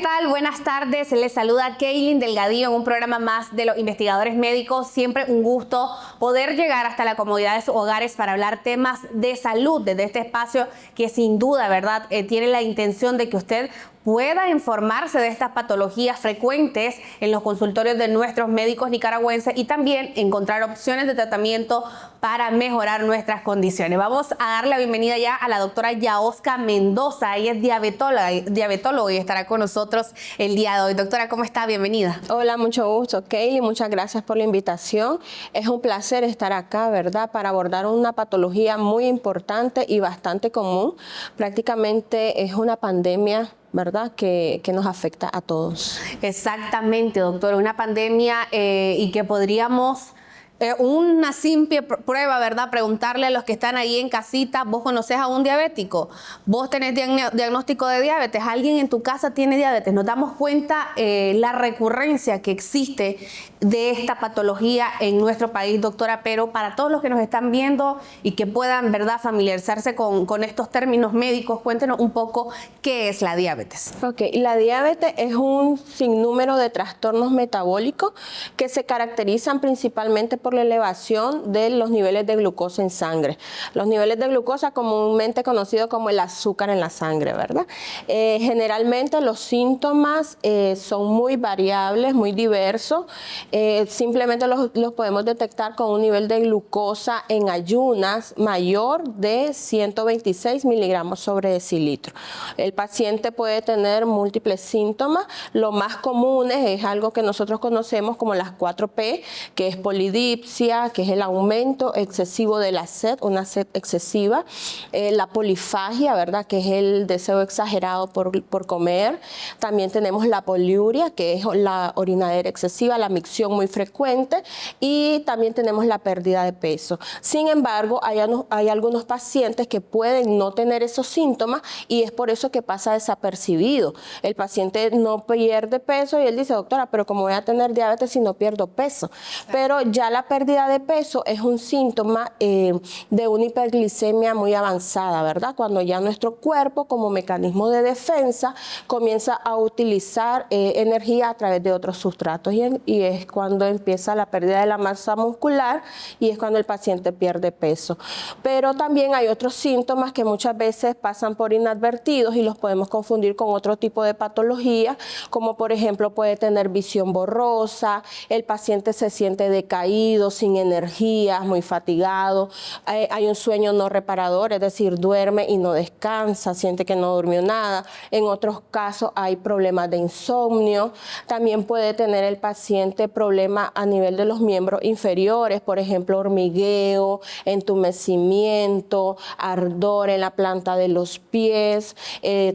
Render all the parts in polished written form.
tal? Buenas tardes. Les saluda Kaylin Delgadillo en un programa más de los investigadores médicos. Siempre un gusto poder llegar hasta la comodidad de sus hogares para hablar temas de salud desde este espacio que sin duda, ¿verdad? Tiene la intención de que usted pueda informarse de estas patologías frecuentes en los consultorios de nuestros médicos nicaragüenses y también encontrar opciones de tratamiento para mejorar nuestras condiciones. Vamos a dar la bienvenida ya a la doctora Yaosca Mendoza. Ella es diabetóloga y estará con nosotros el día de hoy. Doctora, ¿cómo está? Bienvenida. Hola, mucho gusto, Kaylee. Muchas gracias por la invitación. Es un placer estar acá, ¿verdad?, para abordar una patología muy importante y bastante común. Prácticamente es una pandemia, ¿verdad?, que nos afecta a todos. Exactamente, doctora, una pandemia y que podríamos, una simple prueba, ¿verdad?, preguntarle a los que están ahí en casita, ¿vos conocés a un diabético? ¿Vos tenés diagnóstico de diabetes? ¿Alguien en tu casa tiene diabetes? Nos damos cuenta la recurrencia que existe de esta patología en nuestro país, doctora, pero para todos los que nos están viendo y que puedan, ¿verdad?, familiarizarse con estos términos médicos, cuéntenos un poco qué es la diabetes. Ok, la diabetes es un sinnúmero de trastornos metabólicos que se caracterizan principalmente por la elevación de los niveles de glucosa en sangre. Los niveles de glucosa comúnmente conocidos como el azúcar en la sangre, ¿verdad? Generalmente los síntomas son muy variables, muy diversos. Simplemente los podemos detectar con un nivel de glucosa en ayunas mayor de 126 miligramos sobre decilitro. El paciente puede tener múltiples síntomas. Lo más comunes es algo que nosotros conocemos como las 4P, que es polidipsia, que es el aumento excesivo de la sed, una sed excesiva, la polifagia, ¿verdad?, que es el deseo exagerado por comer. También tenemos la poliuria, que es la orinadera excesiva, la micción muy frecuente, y también tenemos la pérdida de peso. Sin embargo, hay algunos pacientes que pueden no tener esos síntomas y es por eso que pasa desapercibido. El paciente no pierde peso y él dice, doctora, pero ¿cómo voy a tener diabetes si no pierdo peso? Pero ya la pérdida de peso es un síntoma de una hiperglicemia muy avanzada, ¿verdad? Cuando ya nuestro cuerpo, como mecanismo de defensa, comienza a utilizar energía a través de otros sustratos y es cuando empieza la pérdida de la masa muscular y es cuando el paciente pierde peso. Pero también hay otros síntomas que muchas veces pasan por inadvertidos y los podemos confundir con otro tipo de patología, como por ejemplo puede tener visión borrosa, el paciente se siente decaído, sin energías, muy fatigado, hay un sueño no reparador, es decir, duerme y no descansa, siente que no durmió nada. En otros casos hay problemas de insomnio. También puede tener el paciente problemas a nivel de los miembros inferiores, por ejemplo, hormigueo, entumecimiento, ardor en la planta de los pies.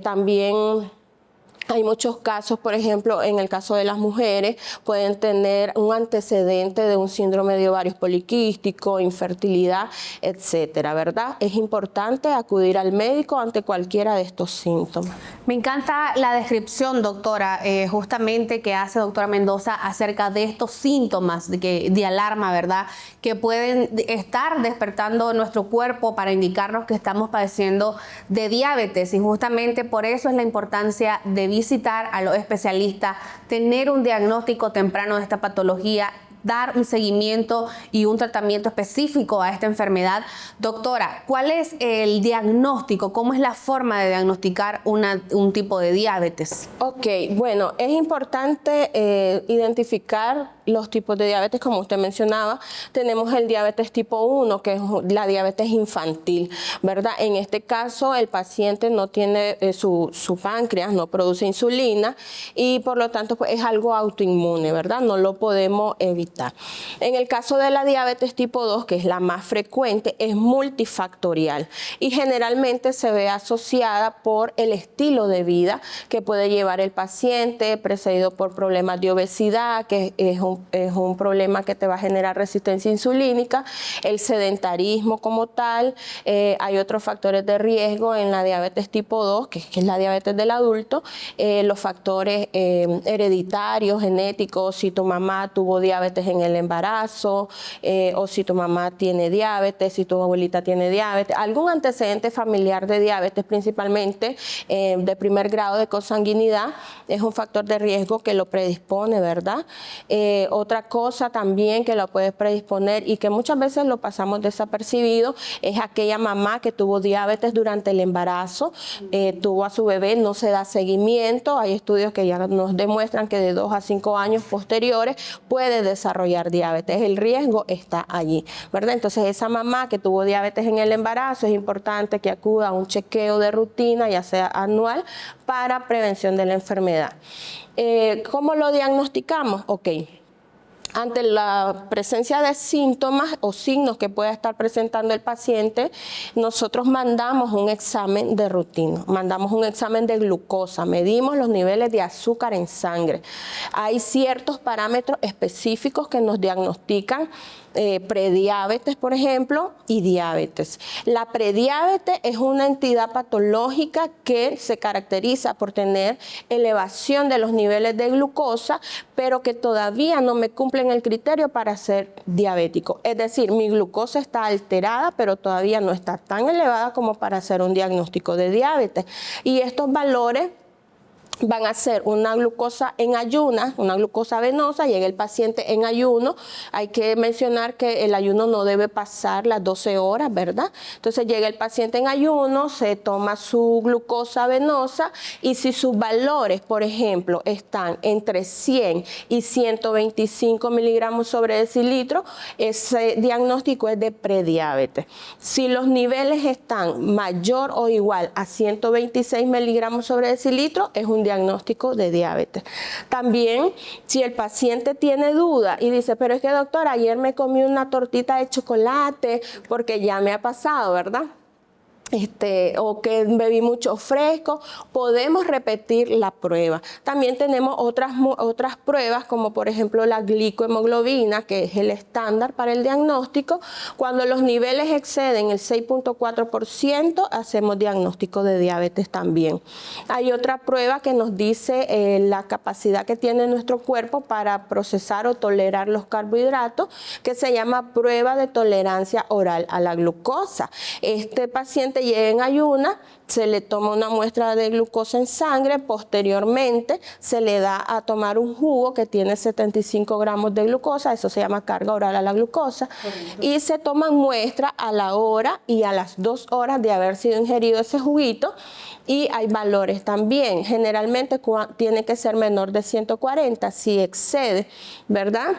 También hay muchos casos, por ejemplo, en el caso de las mujeres, pueden tener un antecedente de un síndrome de ovarios poliquísticos, infertilidad, etcétera, ¿verdad? Es importante acudir al médico ante cualquiera de estos síntomas. Me encanta la descripción, doctora, justamente que hace doctora Mendoza acerca de estos síntomas de alarma, ¿verdad?, que pueden estar despertando nuestro cuerpo para indicarnos que estamos padeciendo de diabetes, y justamente por eso es la importancia de visitar a los especialistas, tener un diagnóstico temprano de esta patología, dar un seguimiento y un tratamiento específico a esta enfermedad. Doctora, ¿cuál es el diagnóstico? ¿Cómo es la forma de diagnosticar un tipo de diabetes? Ok, bueno, es importante identificar los tipos de diabetes, como usted mencionaba. Tenemos el diabetes tipo 1, que es la diabetes infantil, ¿verdad? En este caso, el paciente no tiene su páncreas, no produce insulina y por lo tanto pues, es algo autoinmune, ¿verdad? No lo podemos evitar. En el caso de la diabetes tipo 2, que es la más frecuente, es multifactorial y generalmente se ve asociada por el estilo de vida que puede llevar el paciente, precedido por problemas de obesidad, que es un un problema que te va a generar resistencia insulínica, el sedentarismo como tal, hay otros factores de riesgo en la diabetes tipo 2, que es la diabetes del adulto, los factores hereditarios, genéticos, si tu mamá tuvo diabetes en el embarazo, o si tu mamá tiene diabetes, si tu abuelita tiene diabetes, algún antecedente familiar de diabetes, principalmente de primer grado de consanguinidad, es un factor de riesgo que lo predispone, ¿verdad? Otra cosa también que lo puede predisponer y que muchas veces lo pasamos desapercibido es aquella mamá que tuvo diabetes durante el embarazo, tuvo a su bebé, no se da seguimiento, hay estudios que ya nos demuestran que de 2 a 5 años posteriores puede desarrollar diabetes, el riesgo está allí, ¿verdad? Entonces esa mamá que tuvo diabetes en el embarazo es importante que acuda a un chequeo de rutina, ya sea anual, para prevención de la enfermedad. ¿Cómo lo diagnosticamos? Ok. Ante la presencia de síntomas o signos que pueda estar presentando el paciente, nosotros mandamos un examen de rutina, mandamos un examen de glucosa, medimos los niveles de azúcar en sangre. Hay ciertos parámetros específicos que nos diagnostican prediabetes, por ejemplo, y diabetes. La prediabetes es una entidad patológica que se caracteriza por tener elevación de los niveles de glucosa, pero que todavía no me cumplen el criterio para ser diabético. Es decir, mi glucosa está alterada, pero todavía no está tan elevada como para hacer un diagnóstico de diabetes. Y estos valores van a ser una glucosa en ayunas, una glucosa venosa, llega el paciente en ayuno, hay que mencionar que el ayuno no debe pasar las 12 horas, ¿verdad? Entonces llega el paciente en ayuno, se toma su glucosa venosa y si sus valores, por ejemplo, están entre 100 y 125 miligramos sobre decilitro, ese diagnóstico es de prediabetes. Si los niveles están mayor o igual a 126 miligramos sobre decilitro, es un diagnóstico de diabetes. También, si el paciente tiene duda y dice, pero es que doctora, ayer me comí una tortita de chocolate, porque ya me ha pasado, ¿verdad? O que bebí mucho fresco, podemos repetir la prueba. También tenemos otras pruebas, como por ejemplo la glicohemoglobina, que es el estándar para el diagnóstico. Cuando los niveles exceden el 6.4%, hacemos diagnóstico de diabetes también. Hay otra prueba que nos dice la capacidad que tiene nuestro cuerpo para procesar o tolerar los carbohidratos, que se llama prueba de tolerancia oral a la glucosa. Este paciente llega en ayuna, se le toma una muestra de glucosa en sangre, posteriormente se le da a tomar un jugo que tiene 75 gramos de glucosa, eso se llama carga oral a la glucosa, y se toman muestras a la hora y a las 2 horas de haber sido ingerido ese juguito, y hay valores también, generalmente tiene que ser menor de 140, si excede, ¿verdad?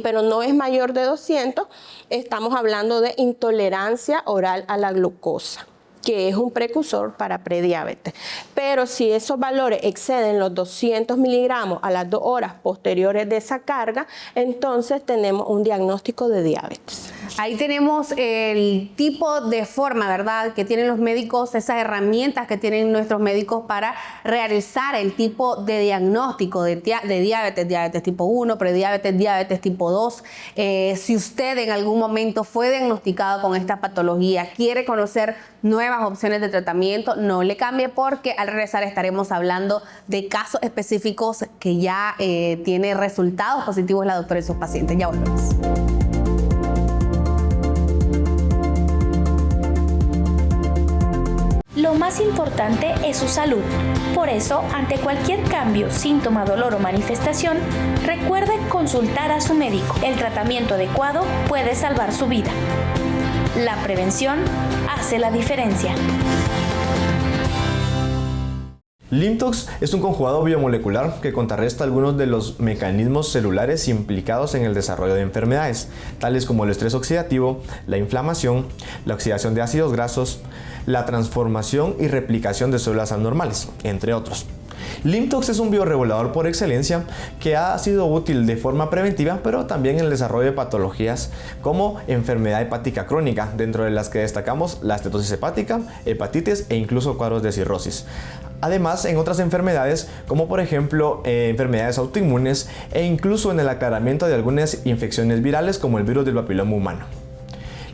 Pero no es mayor de 200, estamos hablando de intolerancia oral a la glucosa, que es un precursor para prediabetes. Pero si esos valores exceden los 200 miligramos a las 2 horas posteriores de esa carga, entonces tenemos un diagnóstico de diabetes. Ahí tenemos el tipo de forma, ¿verdad?, que tienen los médicos, esas herramientas que tienen nuestros médicos para realizar el tipo de diagnóstico de diabetes, diabetes tipo 1, prediabetes, diabetes tipo 2. Si usted en algún momento fue diagnosticado con esta patología, quiere conocer nuevas opciones de tratamiento, no le cambie, porque al regresar estaremos hablando de casos específicos que ya tiene resultados positivos la doctora y sus pacientes. Ya volvemos. Lo más importante es su salud. Por eso, ante cualquier cambio, síntoma, dolor o manifestación, recuerde consultar a su médico. El tratamiento adecuado puede salvar su vida. La prevención hace la diferencia. Limtox es un conjugado biomolecular que contrarresta algunos de los mecanismos celulares implicados en el desarrollo de enfermedades, tales como el estrés oxidativo, la inflamación, la oxidación de ácidos grasos, la transformación y replicación de células anormales, entre otros. Limtox es un bioregulador por excelencia que ha sido útil de forma preventiva, pero también en el desarrollo de patologías como enfermedad hepática crónica, dentro de las que destacamos la estetosis hepática, hepatitis e incluso cuadros de cirrosis. Además, en otras enfermedades, como por ejemplo enfermedades autoinmunes e incluso en el aclaramiento de algunas infecciones virales como el virus del papiloma humano.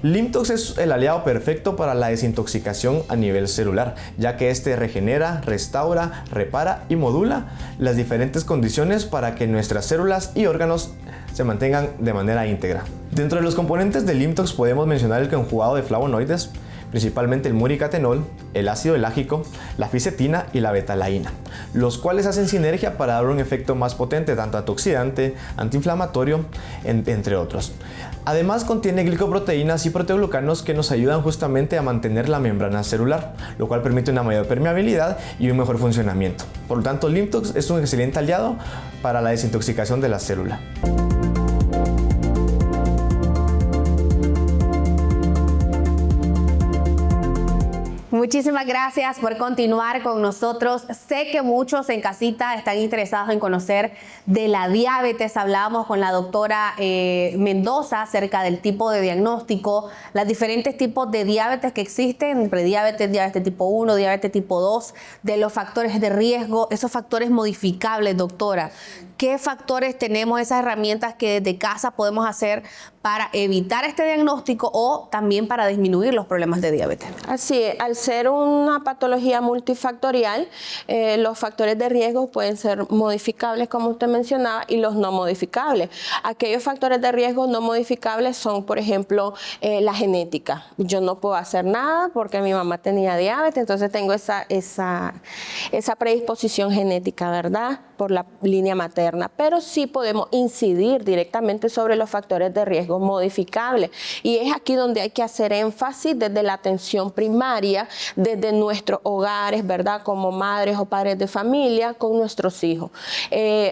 Limtox es el aliado perfecto para la desintoxicación a nivel celular, ya que este regenera, restaura, repara y modula las diferentes condiciones para que nuestras células y órganos se mantengan de manera íntegra. Dentro de los componentes de Limtox podemos mencionar el conjugado de flavonoides, principalmente el muricatenol, el ácido elágico, la fisetina y la betalaína, los cuales hacen sinergia para dar un efecto más potente tanto antioxidante, antiinflamatorio, entre otros. Además contiene glicoproteínas y proteoglucanos que nos ayudan justamente a mantener la membrana celular, lo cual permite una mayor permeabilidad y un mejor funcionamiento. Por lo tanto, Limtox es un excelente aliado para la desintoxicación de la célula. Muchísimas gracias por continuar con nosotros. Sé que muchos en casita están interesados en conocer de la diabetes. Hablábamos con la doctora Mendoza acerca del tipo de diagnóstico, los diferentes tipos de diabetes que existen, prediabetes, diabetes tipo 1, diabetes tipo 2, de los factores de riesgo, esos factores modificables, doctora. ¿Qué factores tenemos, esas herramientas que desde casa podemos hacer para evitar este diagnóstico o también para disminuir los problemas de diabetes? Así es, al ser una patología multifactorial, los factores de riesgo pueden ser modificables, como usted mencionaba, y los no modificables. Aquellos factores de riesgo no modificables son, por ejemplo, la genética. Yo no puedo hacer nada porque mi mamá tenía diabetes, entonces tengo esa predisposición genética, ¿verdad?, por la línea materna, pero sí podemos incidir directamente sobre los factores de riesgo modificables, y es aquí donde hay que hacer énfasis desde la atención primaria, desde nuestros hogares, ¿verdad?, como madres o padres de familia, con nuestros hijos.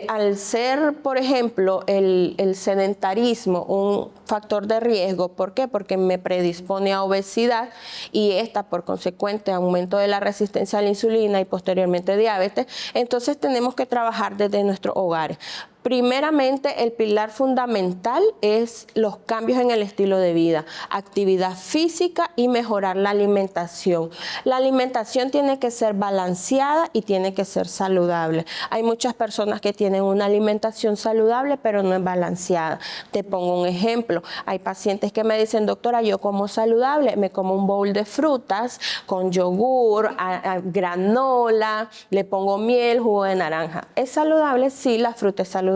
Al ser, por ejemplo, el sedentarismo un factor de riesgo, ¿por qué? Porque me predispone a obesidad y esta, por consecuente, aumento de la resistencia a la insulina y posteriormente diabetes. Entonces tenemos que trabajar desde nuestros hogares. Primeramente, el pilar fundamental es los cambios en el estilo de vida, actividad física y mejorar la alimentación. La alimentación tiene que ser balanceada y tiene que ser saludable. Hay muchas personas que tienen una alimentación saludable, pero no es balanceada. Te pongo un ejemplo. Hay pacientes que me dicen, doctora, yo como saludable, me como un bowl de frutas con yogur, granola, le pongo miel, jugo de naranja. ¿Es saludable? Sí, la fruta es saludable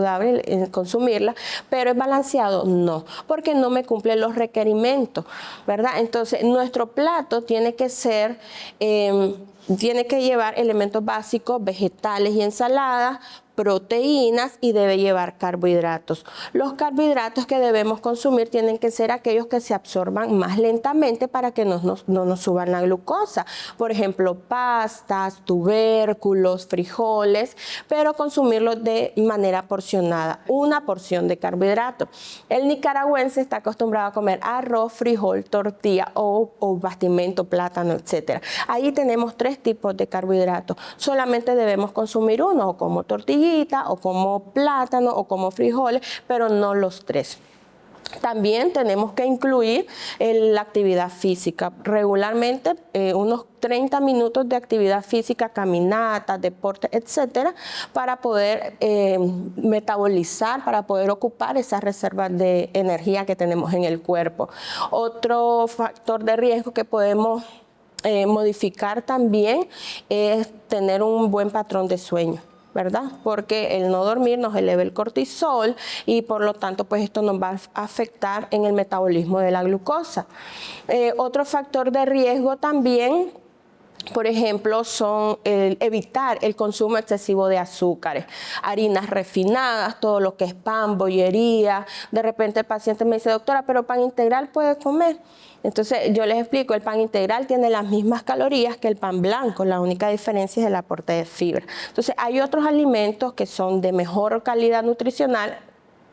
consumirla, pero ¿es balanceado? No, porque no me cumple los requerimientos, ¿verdad? Entonces, nuestro plato tiene que ser, tiene que llevar elementos básicos, vegetales y ensaladas, proteínas, y debe llevar carbohidratos. Los carbohidratos que debemos consumir tienen que ser aquellos que se absorban más lentamente para que no nos suban la glucosa. Por ejemplo, pastas, tubérculos, frijoles, pero consumirlos de manera porcionada, una porción de carbohidrato. El nicaragüense está acostumbrado a comer arroz, frijol, tortilla o bastimento, plátano, etc. Ahí tenemos 3 tipos de carbohidratos. Solamente debemos consumir uno, o como tortilla, o como plátano o como frijoles, pero no los 3. También tenemos que incluir la actividad física. Regularmente unos 30 minutos de actividad física, caminatas, deporte, etcétera, para poder metabolizar, para poder ocupar esas reservas de energía que tenemos en el cuerpo. Otro factor de riesgo que podemos modificar también es tener un buen patrón de sueño, ¿verdad? Porque el no dormir nos eleva el cortisol y por lo tanto pues esto nos va a afectar en el metabolismo de la glucosa. Otro factor de riesgo también, por ejemplo, son evitar el consumo excesivo de azúcares, harinas refinadas, todo lo que es pan, bollería. De repente el paciente me dice, doctora, pero pan integral puede comer. Entonces yo les explico, el pan integral tiene las mismas calorías que el pan blanco, la única diferencia es el aporte de fibra. Entonces hay otros alimentos que son de mejor calidad nutricional,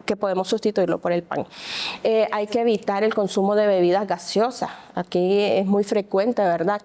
que podemos sustituirlo por el pan. Hay que evitar el consumo de bebidas gaseosas. Aquí es muy frecuente, ¿verdad?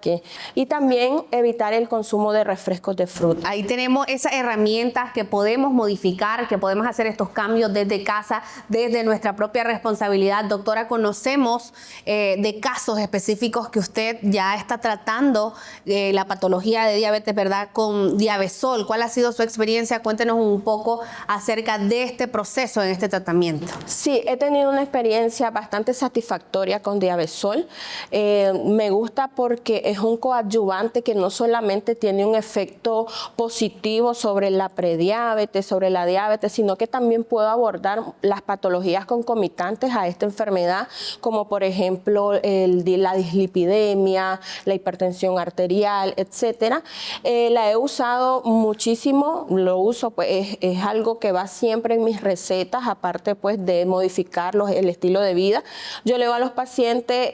Y también evitar el consumo de refrescos de fruta. Ahí tenemos esas herramientas que podemos modificar, que podemos hacer estos cambios desde casa, desde nuestra propia responsabilidad. Doctora, conocemos de casos específicos que usted ya está tratando la patología de diabetes, ¿verdad? Con Diabesol. ¿Cuál ha sido su experiencia? Cuéntenos un poco acerca de este proceso en este tratamiento. Sí, he tenido una experiencia bastante satisfactoria con Diabesol. Me gusta porque es un coadyuvante que no solamente tiene un efecto positivo sobre la prediabetes, sobre la diabetes, sino que también puedo abordar las patologías concomitantes a esta enfermedad, como por ejemplo la dislipidemia, la hipertensión arterial, etcétera. La he usado muchísimo, lo uso, pues es algo que va siempre en mis recetas, aparte pues de modificar el estilo de vida. Yo le digo a los pacientes,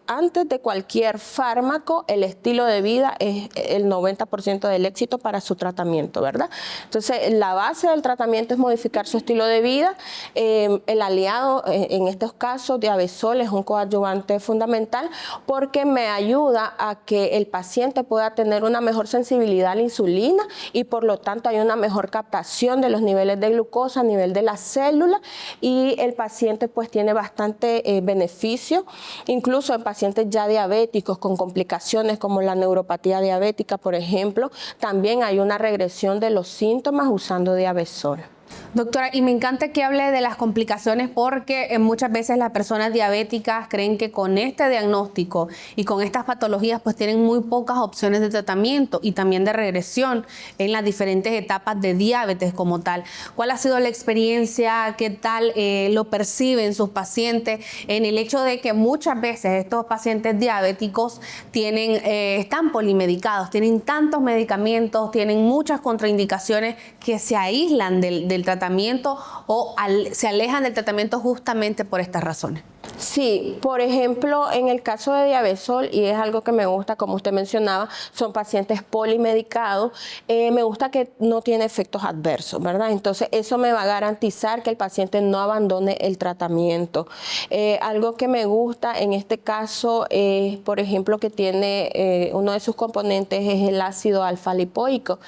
antes de cualquier fármaco, el estilo de vida es el 90% del éxito para su tratamiento, ¿verdad? Entonces, la base del tratamiento es modificar su estilo de vida. El aliado, en estos casos, Diabesol es un coadyuvante fundamental porque me ayuda a que el paciente pueda tener una mejor sensibilidad a la insulina y por lo tanto hay una mejor captación de los niveles de glucosa a nivel de la célula y el paciente pues tiene bastante beneficio. Incluso en pacientes ya diabéticos con complicaciones como la neuropatía diabética, por ejemplo, también hay una regresión de los síntomas usando Diabesol. Doctora, y me encanta que hable de las complicaciones porque muchas veces las personas diabéticas creen que con este diagnóstico y con estas patologías pues tienen muy pocas opciones de tratamiento y también de regresión en las diferentes etapas de diabetes como tal. ¿Cuál ha sido la experiencia? ¿Qué tal lo perciben sus pacientes en el hecho de que muchas veces estos pacientes diabéticos están polimedicados, tienen tantos medicamentos, tienen muchas contraindicaciones que se aíslan del tratamiento o se alejan del tratamiento justamente por estas razones? Sí, por ejemplo, en el caso de Diabesol, y es algo que me gusta, como usted mencionaba, son pacientes polimedicados, me gusta que no tiene efectos adversos, ¿verdad? Entonces, eso me va a garantizar que el paciente no abandone el tratamiento. Algo que me gusta en este caso es, por ejemplo, que tiene uno de sus componentes es el ácido alfa-lipoico.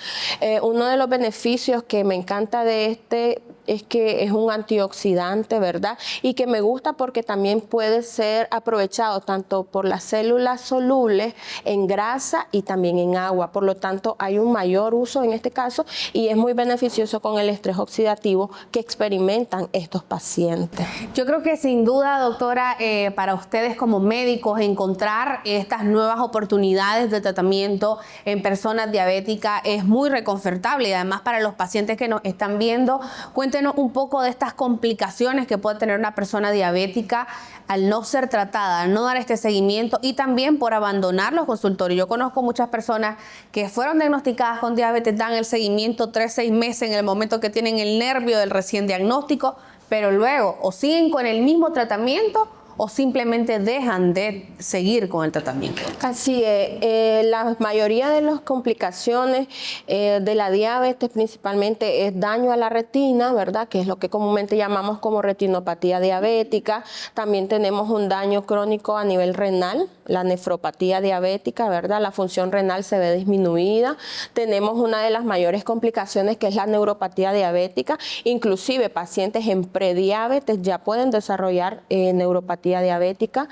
Uno de los beneficios que me encanta de este es que es un antioxidante, ¿verdad? Y que me gusta porque también puede ser aprovechado tanto por las células solubles en grasa y también en agua. Por lo tanto, hay un mayor uso en este caso y es muy beneficioso con el estrés oxidativo que experimentan estos pacientes. Yo creo que sin duda, doctora, para ustedes como médicos, encontrar estas nuevas oportunidades de tratamiento en personas diabéticas es muy reconfortable y además para los pacientes que nos están viendo, cuéntenos un poco de estas complicaciones que puede tener una persona diabética al no ser tratada, al no dar este seguimiento y también por abandonar los consultorios. Yo conozco muchas personas que fueron diagnosticadas con diabetes, dan el seguimiento 3-6 meses en el momento que tienen el nervio del recién diagnóstico, pero luego o siguen con el mismo tratamiento o simplemente dejan de seguir con el tratamiento. Así es, la mayoría de las complicaciones de la diabetes principalmente es daño a la retina, ¿verdad? Que es lo que comúnmente llamamos como retinopatía diabética. También tenemos un daño crónico a nivel renal, la nefropatía diabética, ¿verdad? La función renal se ve disminuida. Tenemos una de las mayores complicaciones que es la neuropatía diabética. Inclusive pacientes en prediabetes ya pueden desarrollar neuropatía diabética.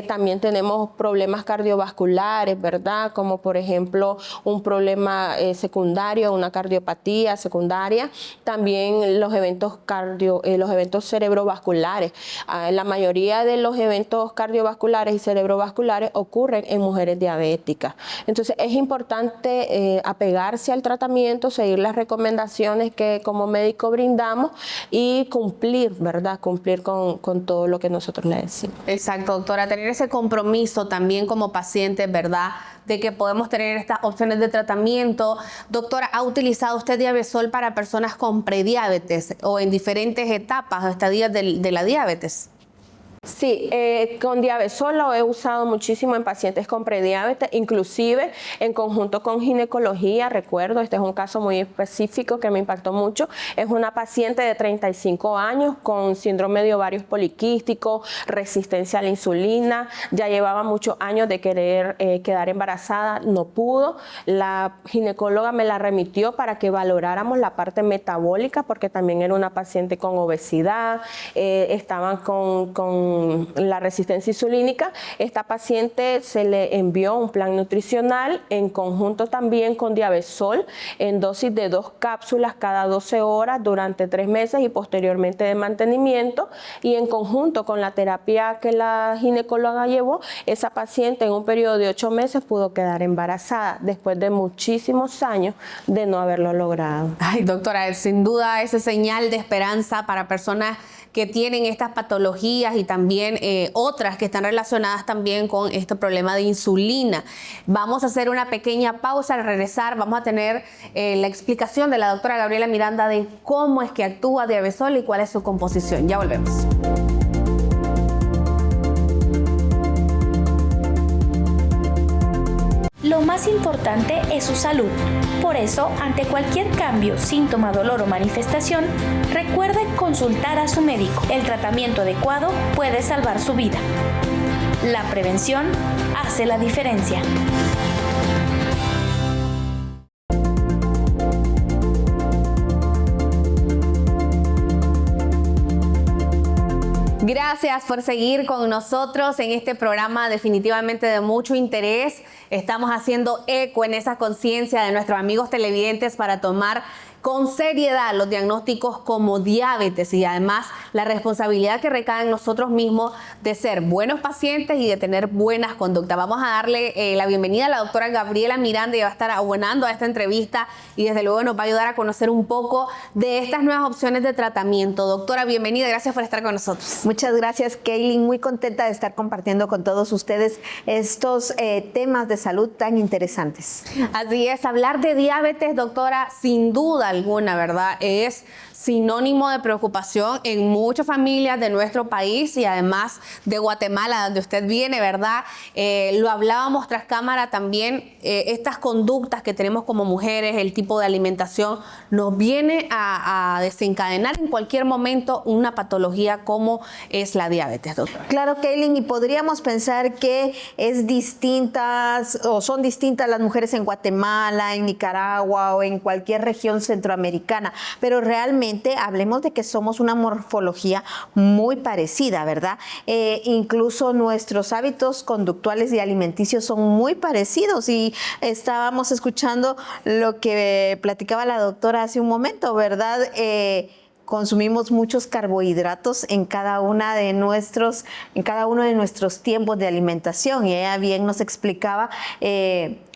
También tenemos problemas cardiovasculares, ¿verdad? Como por ejemplo un problema secundario, una cardiopatía secundaria. También los eventos cerebrovasculares. La mayoría de los eventos cardiovasculares y cerebrovasculares ocurren en mujeres diabéticas. Entonces es importante apegarse al tratamiento, seguir las recomendaciones que como médico brindamos y cumplir, ¿verdad? Cumplir con todo lo que nosotros le decimos. Exacto, doctora, tener ese compromiso también como paciente, ¿verdad? De que podemos tener estas opciones de tratamiento. Doctora, ¿ha utilizado usted Diabesol para personas con prediabetes o en diferentes etapas o estadías de la diabetes? Sí, con Diabesol lo he usado muchísimo en pacientes con prediabetes, inclusive en conjunto con ginecología. Recuerdo, este es un caso muy específico que me impactó mucho. Es una paciente de 35 años con síndrome de ovarios poliquísticos, resistencia a la insulina. Ya llevaba muchos años de querer quedar embarazada, no pudo. La ginecóloga me la remitió para que valoráramos la parte metabólica, porque también era una paciente con obesidad, estaban con la resistencia insulínica. Esta paciente se le envió un plan nutricional en conjunto también con Diabesol en dosis de 2 cápsulas cada 12 horas durante 3 meses y posteriormente de mantenimiento, y en conjunto con la terapia que la ginecóloga llevó, esa paciente en un periodo de 8 meses pudo quedar embarazada después de muchísimos años de no haberlo logrado. Ay, doctora, sin duda esa señal de esperanza para personas que tienen estas patologías y también otras que están relacionadas también con este problema de insulina. Vamos a hacer una pequeña pausa. Al regresar vamos a tener la explicación de la doctora Gabriela Miranda de cómo es que actúa Diabesol y cuál es su composición. Ya volvemos. Lo más importante es su salud. Por eso, ante cualquier cambio, síntoma, dolor o manifestación, recuerde consultar a su médico. El tratamiento adecuado puede salvar su vida. La prevención hace la diferencia. Gracias por seguir con nosotros en este programa definitivamente de mucho interés. Estamos haciendo eco en esa conciencia de nuestros amigos televidentes para tomar con seriedad los diagnósticos como diabetes y además la responsabilidad que recae en nosotros mismos de ser buenos pacientes y de tener buenas conductas. Vamos a darle la bienvenida a la doctora Gabriela Miranda, y va a estar abonando a esta entrevista y desde luego nos va a ayudar a conocer un poco de estas nuevas opciones de tratamiento. Doctora, bienvenida, gracias por estar con nosotros. Muchas gracias, Kaylin. Muy contenta de estar compartiendo con todos ustedes estos temas de salud tan interesantes. Así es, hablar de diabetes, doctora, sin duda alguna, ¿verdad? Es sinónimo de preocupación en muchas familias de nuestro país y además de Guatemala, donde usted viene, ¿verdad? Lo hablábamos tras cámara también, estas conductas que tenemos como mujeres, el tipo de alimentación, nos viene a desencadenar en cualquier momento una patología como es la diabetes, doctora. Claro, Kaylin, y podríamos pensar que es distintas o son distintas las mujeres en Guatemala, en Nicaragua o en cualquier región centroamericana, pero realmente hablemos de que somos una morfología muy parecida, ¿verdad? Incluso nuestros hábitos conductuales y alimenticios son muy parecidos, y estábamos escuchando lo que platicaba la doctora hace un momento, ¿verdad? Consumimos muchos carbohidratos en cada uno de nuestros tiempos de alimentación, y ella bien nos explicaba,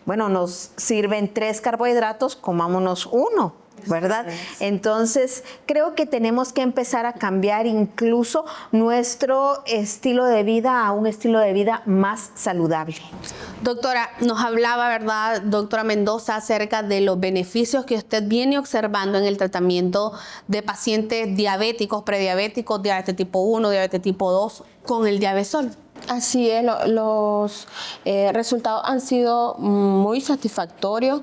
bueno, nos sirven 3 carbohidratos, comámonos 1. ¿Verdad? Entonces, creo que tenemos que empezar a cambiar incluso nuestro estilo de vida a un estilo de vida más saludable. Doctora, nos hablaba, ¿verdad, doctora Mendoza, acerca de los beneficios que usted viene observando en el tratamiento de pacientes diabéticos, prediabéticos, diabetes tipo 1, diabetes tipo 2, con el Diabesol? Así es, los resultados han sido muy satisfactorios,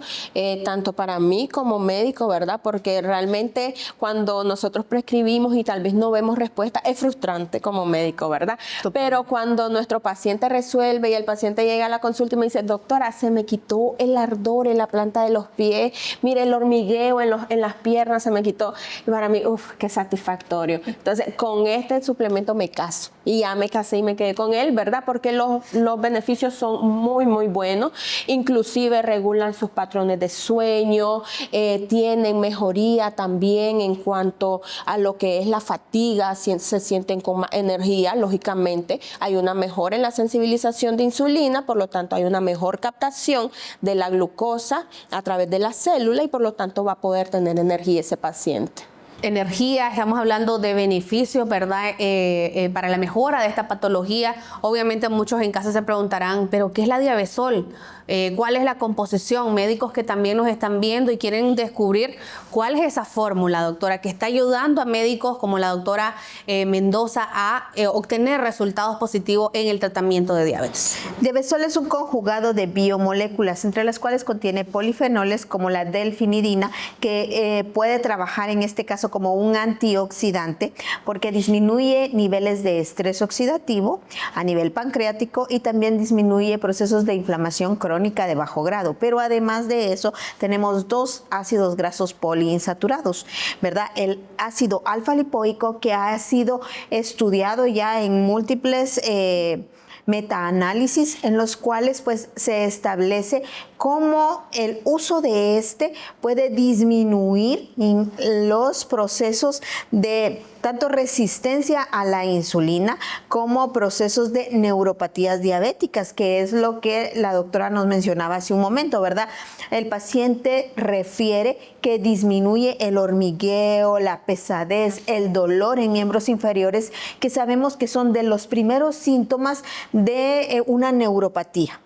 tanto para mí como médico, ¿verdad? Porque realmente cuando nosotros prescribimos y tal vez no vemos respuesta, es frustrante como médico, ¿verdad? Pero cuando nuestro paciente resuelve y el paciente llega a la consulta y me dice, doctora, se me quitó el ardor en la planta de los pies, mire el hormigueo en las piernas se me quitó, y para mí, qué satisfactorio. Entonces, con este suplemento me caso, y ya me casé y me quedé con él, ¿verdad? Porque los beneficios son muy, muy buenos. Inclusive regulan sus patrones de sueño, tienen mejoría también en cuanto a lo que es la fatiga, se sienten con más energía. Lógicamente, hay una mejora en la sensibilización de insulina, por lo tanto, hay una mejor captación de la glucosa a través de la célula y por lo tanto va a poder tener energía ese paciente. energía, estamos hablando de beneficios, ¿verdad? Para la mejora de esta patología. Obviamente muchos en casa se preguntarán, ¿pero qué es la Diabesol? ¿Cuál es la composición? Médicos que también nos están viendo y quieren descubrir cuál es esa fórmula, doctora, que está ayudando a médicos como la doctora Mendoza a obtener resultados positivos en el tratamiento de diabetes. Diabesol es un conjugado de biomoléculas, entre las cuales contiene polifenoles como la delfinidina, que puede trabajar en este caso como un antioxidante porque disminuye niveles de estrés oxidativo a nivel pancreático y también disminuye procesos de inflamación crónica de bajo grado. Pero además de eso, tenemos dos ácidos grasos poliinsaturados, ¿verdad? El ácido alfa-lipoico, que ha sido estudiado ya en múltiples metaanálisis, en los cuales pues se establece cómo el uso de este puede disminuir en los procesos de tanto resistencia a la insulina como procesos de neuropatías diabéticas, que es lo que la doctora nos mencionaba hace un momento, ¿verdad? El paciente refiere que disminuye el hormigueo, la pesadez, el dolor en miembros inferiores, que sabemos que son de los primeros síntomas de una neuropatía,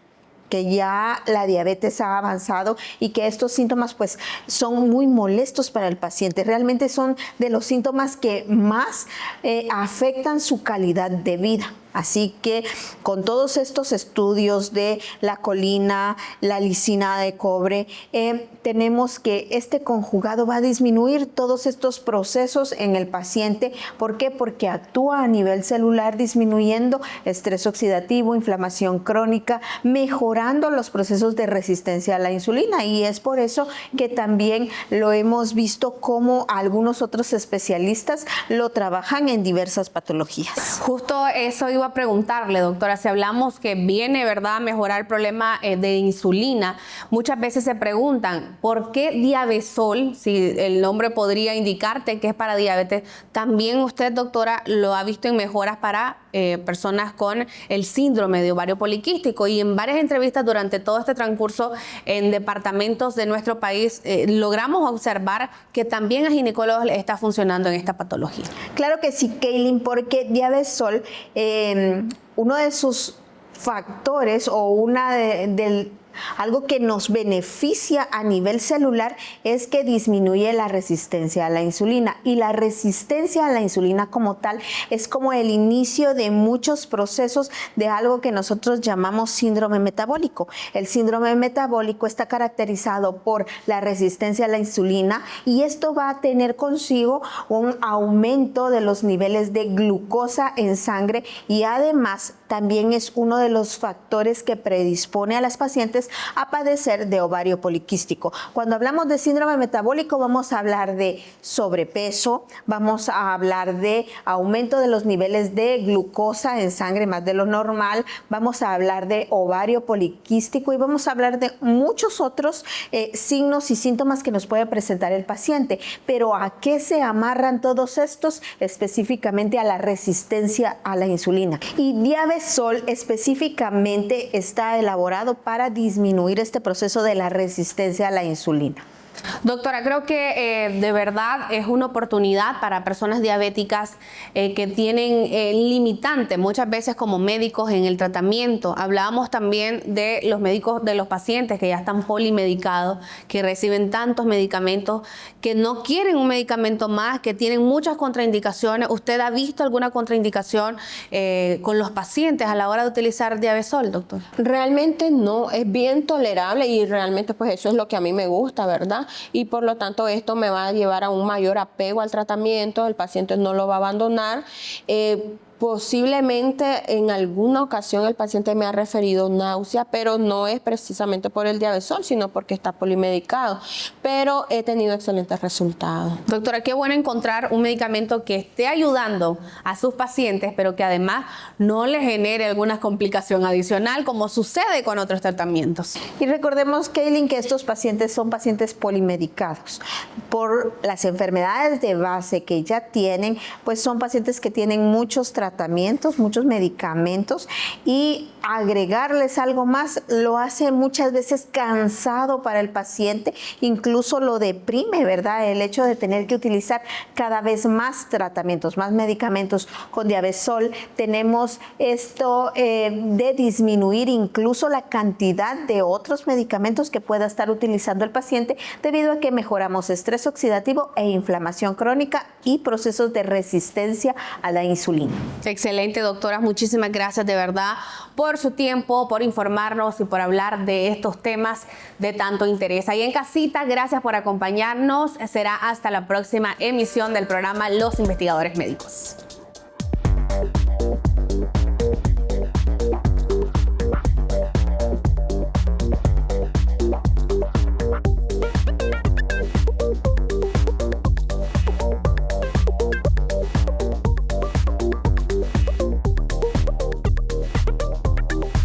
que ya la diabetes ha avanzado y que estos síntomas pues son muy molestos para el paciente. Realmente son de los síntomas que más afectan su calidad de vida. Así que con todos estos estudios de la colina, la lisina de cobre, tenemos que este conjugado va a disminuir todos estos procesos en el paciente. ¿Por qué? Porque actúa a nivel celular disminuyendo estrés oxidativo, inflamación crónica, mejorando los procesos de resistencia a la insulina. Y es por eso que también lo hemos visto como algunos otros especialistas lo trabajan en diversas patologías. Justo eso iba a preguntarle, doctora, si hablamos que viene, ¿verdad?, a mejorar el problema de insulina, muchas veces se preguntan, ¿por qué Diabesol? Si el nombre podría indicarte que es para diabetes, también usted, doctora, lo ha visto en mejoras para personas con el síndrome de ovario poliquístico, y en varias entrevistas durante todo este transcurso en departamentos de nuestro país logramos observar que también a ginecólogos les está funcionando en esta patología. Claro que sí, Kaylin, porque Diabesol, uno de sus factores o algo que nos beneficia a nivel celular es que disminuye la resistencia a la insulina, y la resistencia a la insulina como tal es como el inicio de muchos procesos de algo que nosotros llamamos síndrome metabólico. El síndrome metabólico está caracterizado por la resistencia a la insulina, y esto va a tener consigo un aumento de los niveles de glucosa en sangre, y además también es uno de los factores que predispone a las pacientes a padecer de ovario poliquístico. Cuando hablamos de síndrome metabólico, vamos a hablar de sobrepeso, vamos a hablar de aumento de los niveles de glucosa en sangre más de lo normal, vamos a hablar de ovario poliquístico y vamos a hablar de muchos otros signos y síntomas que nos puede presentar el paciente. Pero ¿a qué se amarran todos estos? Específicamente a la resistencia a la insulina. Y Diabesol específicamente está elaborado para disminuir este proceso de la resistencia a la insulina. Doctora, creo que de verdad es una oportunidad para personas diabéticas que tienen limitantes muchas veces como médicos en el tratamiento. Hablábamos también de los médicos, de los pacientes que ya están polimedicados, que reciben tantos medicamentos, que no quieren un medicamento más, que tienen muchas contraindicaciones. ¿Usted ha visto alguna contraindicación con los pacientes a la hora de utilizar Diabesol, doctor? Realmente no, es bien tolerable y realmente pues eso es lo que a mí me gusta, ¿verdad? Y por lo tanto esto me va a llevar a un mayor apego al tratamiento, el paciente no lo va a abandonar. Posiblemente en alguna ocasión el paciente me ha referido náusea, pero no es precisamente por el Diabesol, sino porque está polimedicado. Pero he tenido excelentes resultados. Doctora, qué bueno encontrar un medicamento que esté ayudando a sus pacientes, pero que además no les genere alguna complicación adicional, como sucede con otros tratamientos. Y recordemos, Kaylin, que estos pacientes son pacientes polimedicados. Por las enfermedades de base que ya tienen, pues son pacientes que tienen muchos tratamientos tratamientos, muchos medicamentos, y agregarles algo más lo hace muchas veces cansado para el paciente, incluso lo deprime, ¿verdad? El hecho de tener que utilizar cada vez más tratamientos, más medicamentos. Con Diabesol tenemos esto de disminuir incluso la cantidad de otros medicamentos que pueda estar utilizando el paciente, debido a que mejoramos estrés oxidativo e inflamación crónica y procesos de resistencia a la insulina. Excelente, doctora. Muchísimas gracias de verdad por su tiempo, por informarnos y por hablar de estos temas de tanto interés. Ahí en casita, gracias por acompañarnos. Será hasta la próxima emisión del programa Los Investigadores Médicos.